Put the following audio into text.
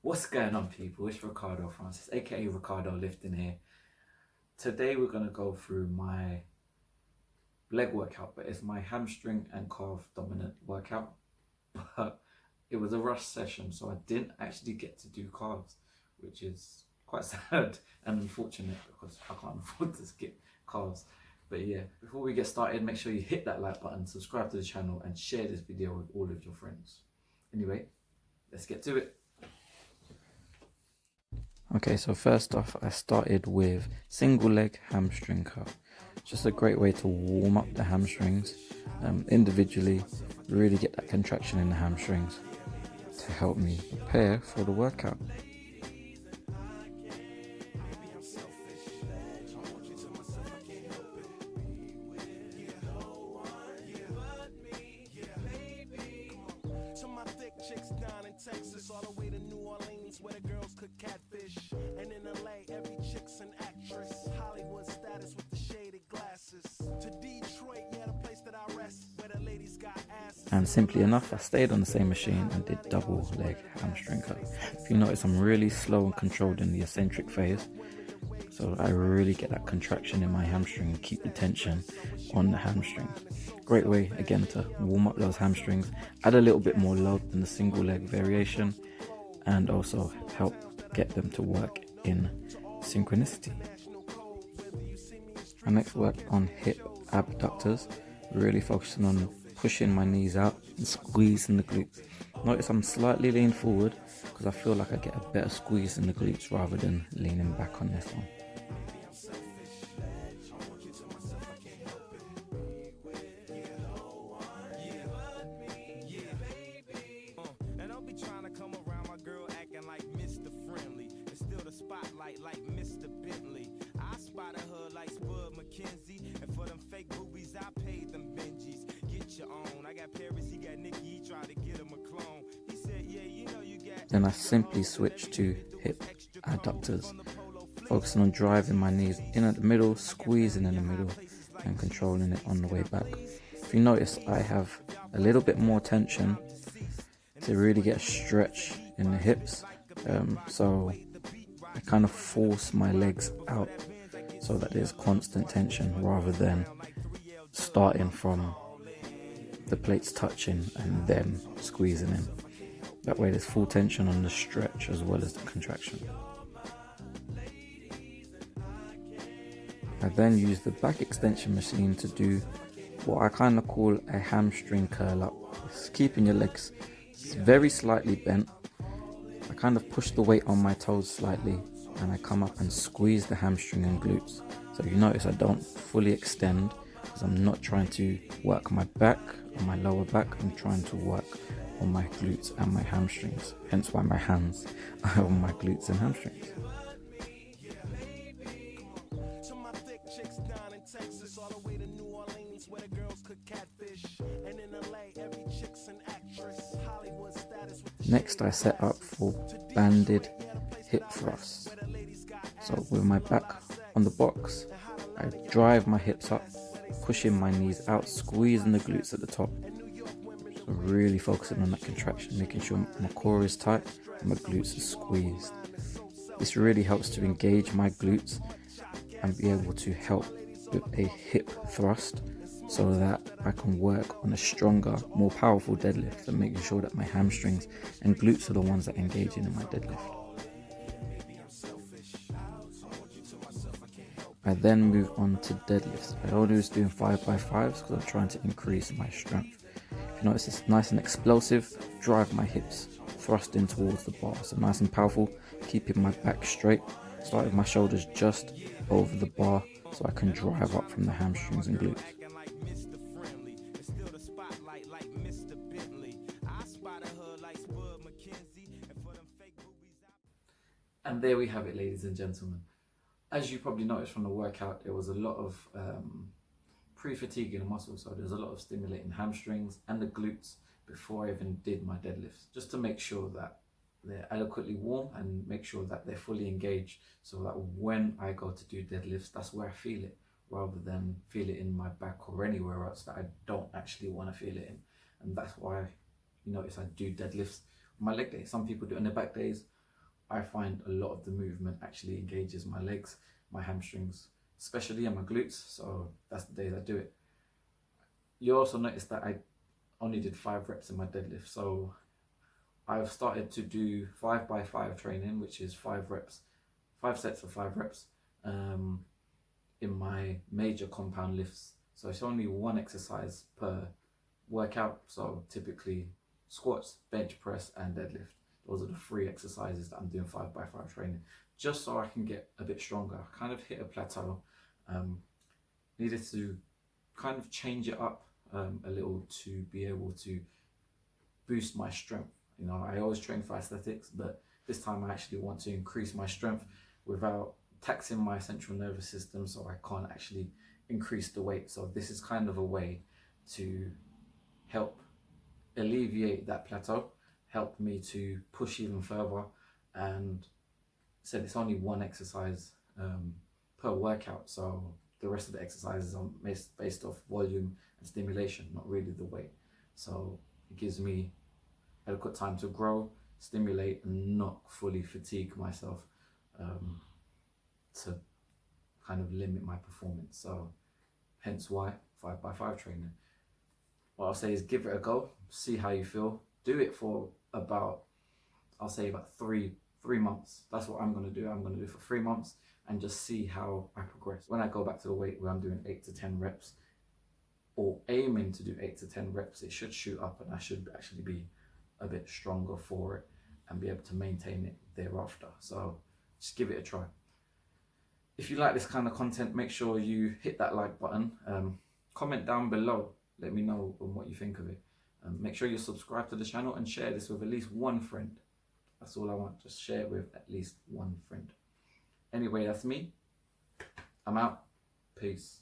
What's going on, people? It's Ricardo Francis, aka Ricardo Lifting here. Today we're going to go through my leg workout, but it's my hamstring and calf dominant workout. But it was a rush session, so I didn't actually get to do calves, which is quite sad and unfortunate because I can't afford to skip calves. But yeah, before we get started, make sure you hit that like button, subscribe to the channel, and share this video with all of your friends. Anyway, let's get to it. Okay, so first off, I started with single leg hamstring curl. Just a great way to warm up the hamstrings individually, really get that contraction in the hamstrings to help me prepare for the workout. And simply enough, I stayed on the same machine and did double leg hamstring curl. If you notice, I'm really slow and controlled in the eccentric phase, so I really get that contraction in my hamstring and keep the tension on the hamstring. Great way again to warm up those hamstrings, add a little bit more load than the single leg variation, and also help get them to work in synchronicity. I next worked on hip abductors, really focusing on pushing my knees out and squeezing the glutes. Notice I'm slightly leaning forward because I feel like I get a better squeeze in the glutes rather than leaning back on this one. Then I simply switch to hip adductors, focusing on driving my knees in at the middle, squeezing in the middle and controlling it on the way back. If you notice, I have a little bit more tension to really get a stretch in the hips, so I kind of force my legs out so that there's constant tension rather than starting from the plates touching and then squeezing in. That way there's full tension on the stretch as well as the contraction. I then use the back extension machine to do what I kind of call a hamstring curl up. It's keeping your legs very slightly bent. I kind of push the weight on my toes slightly and I come up and squeeze the hamstring and glutes. So you notice I don't fully extend because I'm not trying to work my back or my lower back, I'm trying to work on my glutes and my hamstrings, hence why my hands are on my glutes and hamstrings. Next I set up for banded hip thrusts. So with my back on the box, I drive my hips up, pushing my knees out, squeezing the glutes at the top. So really focusing on that contraction, making sure my core is tight and my glutes are squeezed. This really helps to engage my glutes and be able to help with a hip thrust so that I can work on a stronger, more powerful deadlift and making sure that my hamstrings and glutes are the ones that engage in my deadlift. I then move on to deadlifts. I only was doing 5x5s because I'm trying to increase my strength. If you notice, it's nice and explosive, drive my hips, thrust in towards the bar. So nice and powerful, keeping my back straight, start with my shoulders just over the bar so I can drive up from the hamstrings and glutes. And there we have it, ladies and gentlemen. As you probably noticed from the workout, there was a lot of pre-fatiguing muscles, so there's a lot of stimulating hamstrings and the glutes before I even did my deadlifts, just to make sure that they're adequately warm and make sure that they're fully engaged, so that when I go to do deadlifts, that's where I feel it, rather than feel it in my back or anywhere else that I don't actually want to feel it in. And that's why you notice I do deadlifts on my leg day. Some people do it on their back days, I find a lot of the movement actually engages my legs, my hamstrings, especially in my glutes. So that's the days I do it. You also notice that I only did 5 reps in my deadlift. So I've started to do 5x5 training, which is 5 reps, 5 sets of 5 reps in my major compound lifts. So it's only one exercise per workout. So typically squats, bench press, and deadlift. Those are the 3 exercises that I'm doing 5x5 training, just so I can get a bit stronger. I kind of hit a plateau. Needed to kind of change it up a little to be able to boost my strength. You know, I always train for aesthetics, but this time I actually want to increase my strength without taxing my central nervous system, so I can't actually increase the weight. So this is kind of a way to help alleviate that plateau, help me to push even further. And said it's only one exercise per workout, so the rest of the exercises are based off volume and stimulation, not really the weight. So it gives me adequate time to grow, stimulate, and not fully fatigue myself to kind of limit my performance. So hence why 5x5 training. What I'll say is give it a go, see how you feel. Do it for about, I'll say about three months. That's what I'm going to do. I'm going to do it for 3 months and just see how I progress. When I go back to the weight where I'm doing 8 to 10 reps or aiming to do 8 to 10 reps, it should shoot up and I should actually be a bit stronger for it and be able to maintain it thereafter. So just give it a try. If you like this kind of content, make sure you hit that like button. Comment down below. Let me know what you think of it. Make sure you subscribe to the channel and share this with at least one friend. That's all I want. Just share it with at least one friend. Anyway, that's me. I'm out. Peace.